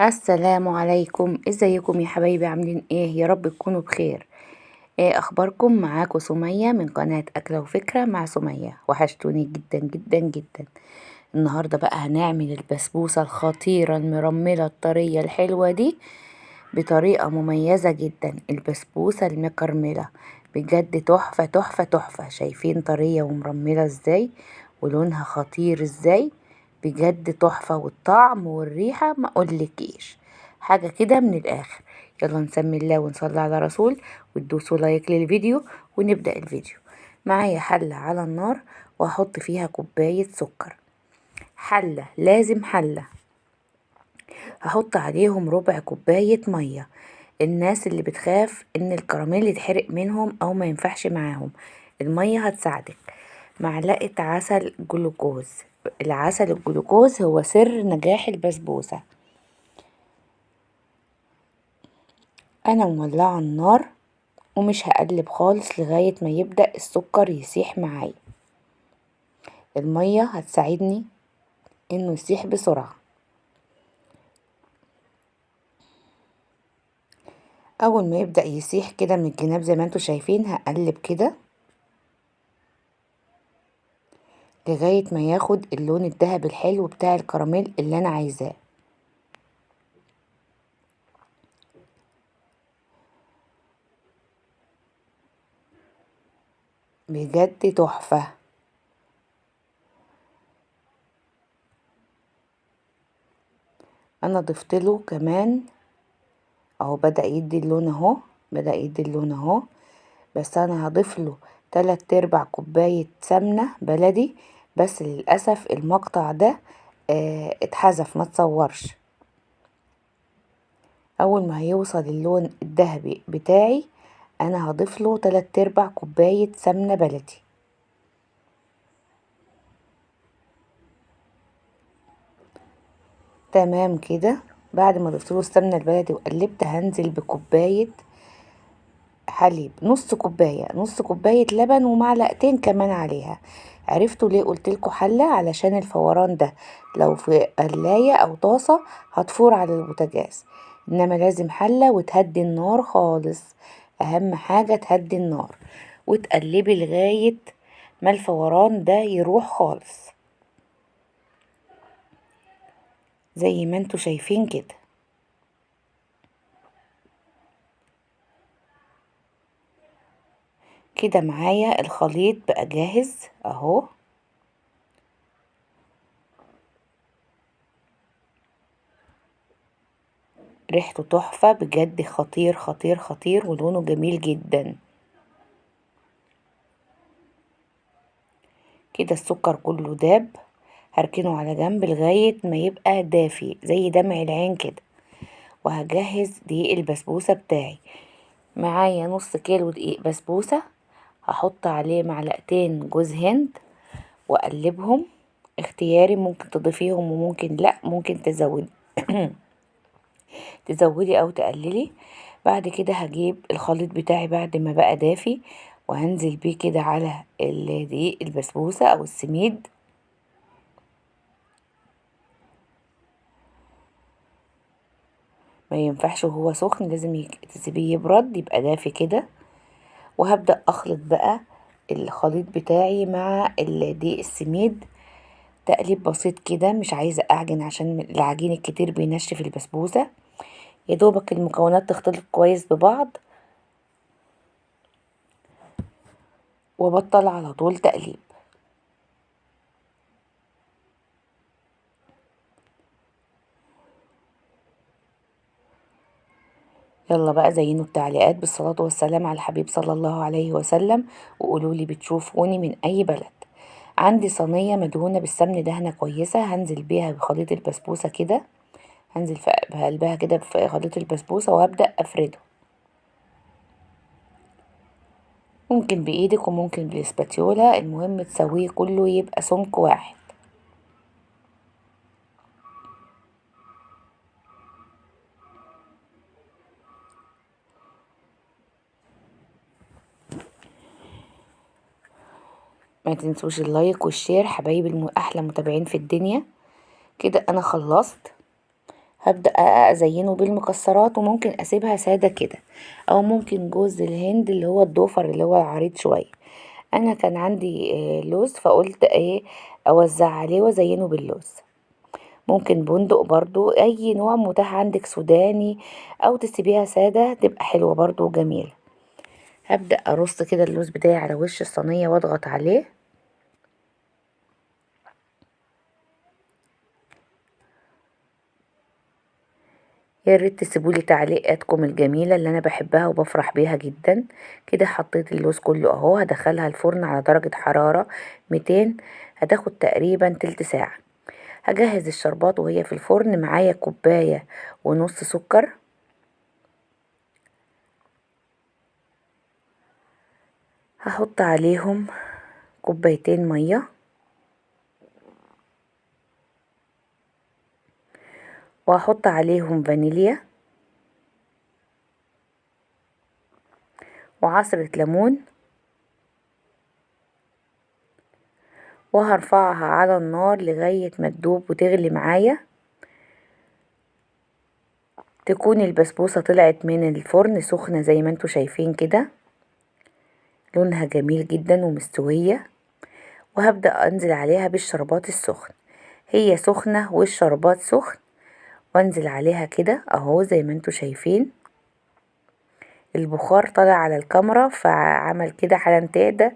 السلام عليكم، ازيكم يا حبايبي؟ عاملين ايه؟ يا رب تكونوا بخير. ايه اخباركم؟ معاكم سمية من قناة اكلة وفكرة مع سمية. وحشتوني جدا جدا جدا. النهاردة بقى هنعمل البسبوسة الخطيرة المرملة الطرية الحلوة دي بطريقة مميزة جدا. البسبوسة المكرملة بجد تحفة تحفة تحفة. شايفين طرية ومرملة ازاي؟ ولونها خطير ازاي؟ بجد تحفة، والطعم والريحة ما اقولكيش حاجة كده من الاخر. يلا نسمي الله ونصلي على رسول وتدوسوا لايك للفيديو ونبدأ الفيديو. معايا حلة على النار وهحط فيها كوباية سكر. حلة، لازم حلة. هحط عليهم ربع كوباية مية. الناس اللي بتخاف ان الكراميل يتحرق منهم او ما ينفعش معاهم، المية هتساعدك. معلقة عسل جلوكوز. العسل الجلوكوز هو سر نجاح البسبوسة. انا مولعة النار ومش هقلب خالص لغاية ما يبدأ السكر يسيح معايا. المية هتساعدني انه يسيح بسرعة. اول ما يبدأ يسيح كده من الجناب زي ما انتوا شايفين هقلب كده لغاية ما ياخد اللون الذهبي الحلو بتاع الكراميل اللي انا عايزاه. بجد تحفة. انا ضفت له كمان اهو، بدأ يدي اللون اهو، بدأ يدي اللون اهو. بس انا هضيف له 3/4 كوباية سمنة بلدي. بس للأسف المقطع ده اتحذف، ما تصورش. اول ما هيوصل اللون الذهبي بتاعي انا هضيف له 3/4 كوباية سمنة بلدي. تمام كده. بعد ما ضفت له السمنة البلدي وقلبت هنزل بكوباية حليب، نص كوباية، نص كوباية لبن ومعلقتين كمان عليها. عرفتوا ليه قلتلكوا حلة؟ علشان الفوران ده لو في قلاية او طاسة هتفور على البوتاجاز، انما لازم حلة وتهدي النار خالص. اهم حاجة تهدي النار وتقلبي لغاية ما الفوران ده يروح خالص زي ما انتوا شايفين كده. كده معايا الخليط بقى جاهز اهو. ريحته تحفة بجد، خطير خطير خطير، ولونه جميل جدا. كده السكر كله داب. هركنه على جنب لغاية ما يبقى دافي زي دمع العين كده. وهجهز دقيق البسبوسة بتاعي. معايا نص كيلو دقيق بسبوسة. هحط عليه معلقتين جوز هند واقلبهم. اختياري، ممكن تضيفيهم وممكن لا، ممكن تزودي تزودي او تقللي. بعد كده هجيب الخليط بتاعي بعد ما بقى دافي وهنزل بيه كده على دقيق البسبوسة او السميد. ما ينفعش وهو سخن، لازم تسيبيه يبرد يبقى دافي كده. وهبدأ اخلط بقى الخليط بتاعي مع دقيق السميد. تقليب بسيط كده، مش عايزة اعجن عشان العجين الكتير بينشف البسبوسة. يا دوبك المكونات تختلط كويس ببعض وبطل على طول تقليب. يلا بقى زينوا التعليقات بالصلاة والسلام على الحبيب صلى الله عليه وسلم، وقولولي بتشوفوني من أي بلد. عندي صينية مدهونة بالسمن دهنة كويسة، هنزل بيها بخليط البسبوسة كده. هنزل في قلبها كده في خليط البسبوسة وهبدأ أفرده. ممكن بإيدك وممكن بالاسباتيولا، المهم تسويه كله يبقى سمك واحد. ما تنسوش اللايك والشير حبايب أحلى متابعين في الدنيا. كده أنا خلصت. هبدأ ازينه بالمكسرات، وممكن اسيبها سادة كده، او ممكن جوز الهند اللي هو الضوفر اللي هو عريض شوية. انا كان عندي لوز، فقلت ايه اوزع عليه وازينه باللوز. ممكن بندق برضو، اي نوع متاح عندك، سوداني، او تسيبيها سادة تبقى حلوة برضو وجميلة. هبدأ ارص كده اللوز بتاعي على وش الصينية واضغط عليه. يا ريت تسيبولي تعليقاتكم الجميلة اللي انا بحبها وبفرح بيها جدا. كده حطيت اللوز كله اهو، هدخلها الفرن على درجة حرارة 200، هتاخد تقريبا تلت ساعة. هجهز الشربات وهي في الفرن، معايا كوباية ونص سكر، هحط عليهم كوبايتين مية، وهحط عليهم فانيليا وعصرة ليمون، وهرفعها على النار لغاية ما تدوب وتغلي معايا. تكون البسبوسة طلعت من الفرن سخنة زي ما انتوا شايفين كده، لونها جميل جدا ومستوية. وهبدأ انزل عليها بالشربات السخن، هي سخنة والشربات سخن، وانزل عليها كده اهو زي ما انتوا شايفين. البخار طالع على الكاميرا فعمل كده، حالا تهدى،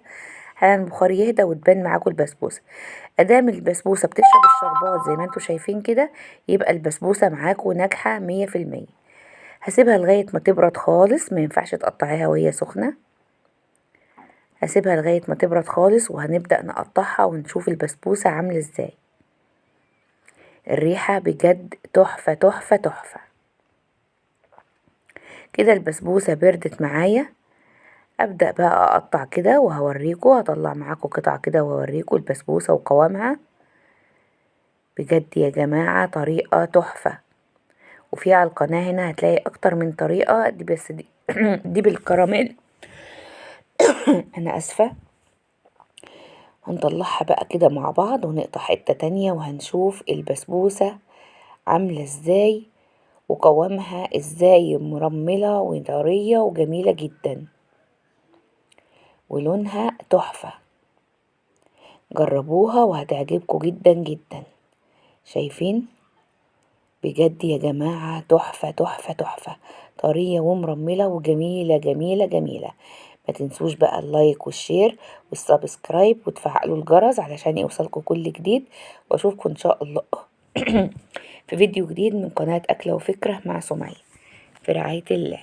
حالا البخار يهدى وتبان معاكم البسبوسة. ادام البسبوسة بتشرب الشربات زي ما انتوا شايفين كده، يبقى البسبوسة معاكم ناجحة 100%. هسيبها لغاية ما تبرد خالص، ما ينفعش تقطعيها وهي سخنة، هسيبها لغاية ما تبرد خالص، وهنبدأ نقطعها ونشوف البسبوسة عاملة ازاي. الريحة بجد تحفة تحفة تحفة. كده البسبوسة بردت معايا، ابدأ بقى اقطع كده وهوريكم، هطلع معاكم قطع كده وهوريكم البسبوسة وقوامها. بجد يا جماعة طريقة تحفة، وفي على القناة هنا هتلاقي اكتر من طريقة، دي بس دي دي بالكراميل. انا اسفة. هنطلعها بقى كده مع بعض ونقطع حتة تانية، وهنشوف البسبوسة عاملة ازاي وقوامها ازاي، مرملة وطرية وجميلة جدا، ولونها تحفة. جربوها وهتعجبكم جدا جدا. شايفين؟ بجد يا جماعة تحفة تحفة تحفة، طرية ومرملة وجميلة جميلة جميلة. ما تنسوش بقى اللايك والشير والسبسكرايب وتفعلوا الجرس علشان يوصلكم كل جديد، واشوفكم ان شاء الله في فيديو جديد من قناة أكلة وفكرة مع سمية، في رعاية الله.